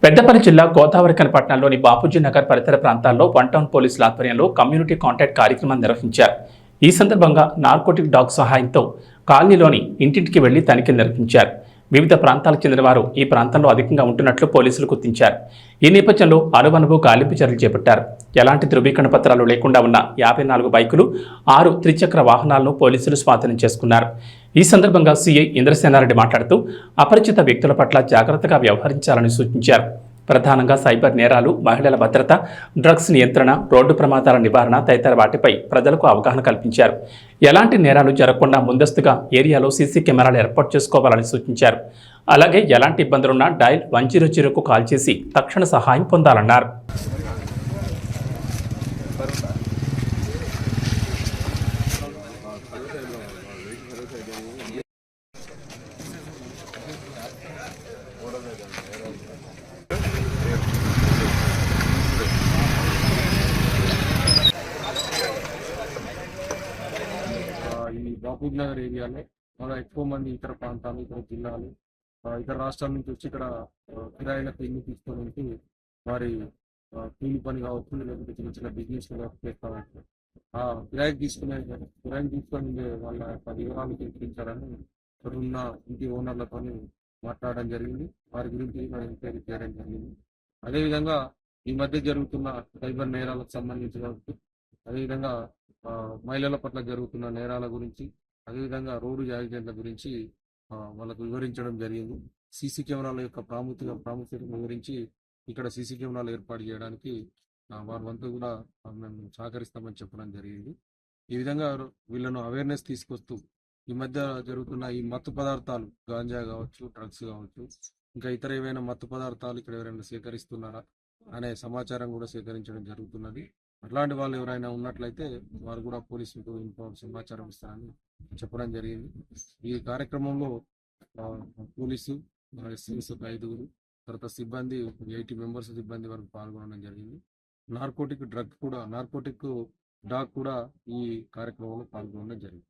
పెద్దపల్లి జిల్లా గోదావరిఖని పట్టణంలోని బాపూజీ నగర్ పరిసర ప్రాంతాల్లో వన్ టౌన్ పోలీసుల ఆధ్వర్యంలో కమ్యూనిటీ కాంటాక్ట్ కార్యక్రమం నిర్వహించారు. ఈ సందర్భంగా నార్కోటిక్ డాగ్ సహాయంతో కాలనీలోని ఇంటింటికి వెళ్లి తనిఖీ నిర్వహించారు. వివిధ ప్రాంతాలకు చెందిన వారు ఈ ప్రాంతంలో అధికంగా ఉంటున్నట్లు పోలీసులు గుర్తించారు. ఈ నేపథ్యంలో అనువనువు గాలింపు చర్యలు చేపట్టారు. ఎలాంటి ధృవీకరణ పత్రాలు లేకుండా ఉన్న 54 బైకులు, 6 త్రిచక్ర వాహనాలను పోలీసులు స్వాధీనం చేసుకున్నారు. ఈ సందర్భంగా సీఐ ఇంద్రసేనారెడ్డి మాట్లాడుతూ అపరిచిత వ్యక్తుల పట్ల జాగ్రత్తగా వ్యవహరించాలని సూచించారు. ప్రధానంగా సైబర్ నేరాలు, మహిళల భద్రత, డ్రగ్స్ నియంత్రణ, రోడ్డు ప్రమాదాల నివారణ తదితర వాటిపై ప్రజలకు అవగాహన కల్పించారు. ఎలాంటి నేరాలు జరగకుండా ముందస్తుగా ఏరియాలో సీసీ కెమెరాలు ఏర్పాటు చేసుకోవాలని సూచించారు. అలాగే ఎలాంటి ఇబ్బందులున్నా డయల్ 100కు కాల్ చేసి తక్షణ సహాయం పొందాలన్నారు. ఈ బాపూజీ నగర్ ఏరియాలో చాలా ఎక్కువ మంది ఇతర ప్రాంతాలు, ఇతర జిల్లాలు, ఇతర రాష్ట్రాల నుంచి వచ్చి ఇక్కడ కిరాయిలకు ఇల్లు తీసుకొని ఉంటూ వారి కూలి పని కావచ్చు, లేకపోతే చిన్న చిన్న బిజినెస్ చేస్తూ ఉంటారు. ఆ కిరాయికి తీసుకొని వాళ్ళ యొక్క వివరాలు తెలిపించాలని ఇక్కడున్న ఇంటి ఓనర్లతో మాట్లాడడం జరిగింది. వారి గురించి మనం ఎంక్వైరీ చేయడం జరిగింది. అదేవిధంగా ఈ మధ్య జరుగుతున్న సైబర్ నేరాలకు సంబంధించి కావచ్చు, అదేవిధంగా మహిళల పట్ల జరుగుతున్న నేరాల గురించి, అదేవిధంగా రోడ్డు యాక్సిడెంట్ల గురించి వాళ్ళకు వివరించడం జరిగింది. సీసీ కెమెరాల యొక్క ప్రాముఖ్యత గురించి ఇక్కడ సీసీ కెమెరాలు ఏర్పాటు చేయడానికి వారి వంతు కూడా మేము సహకరిస్తామని చెప్పడం జరిగింది. ఈ విధంగా వీళ్ళను అవేర్నెస్ తీసుకొస్తూ ఈ మధ్య జరుగుతున్న ఈ మత్తు పదార్థాలు, గాంజా కావచ్చు, డ్రగ్స్ కావచ్చు, ఇంకా ఇతర ఏవైనా మత్తు పదార్థాలు ఇక్కడ ఎవరైనా సేకరిస్తున్నారా అనే సమాచారం కూడా సేకరించడం జరుగుతున్నది. అట్లాంటి వాళ్ళు ఎవరైనా ఉన్నట్లయితే వారు కూడా పోలీసులకు సమాచారం ఇస్తారని చెప్పడం జరిగింది. ఈ కార్యక్రమంలో పోలీసు, ఎస్ఎస్ ఒక 5, తర్వాత సిబ్బంది 80 మెంబర్స్ సిబ్బంది వరకు పాల్గొనడం జరిగింది. నార్కోటిక్ డాగ్ కూడా ఈ కార్యక్రమంలో పాల్గొనడం జరిగింది.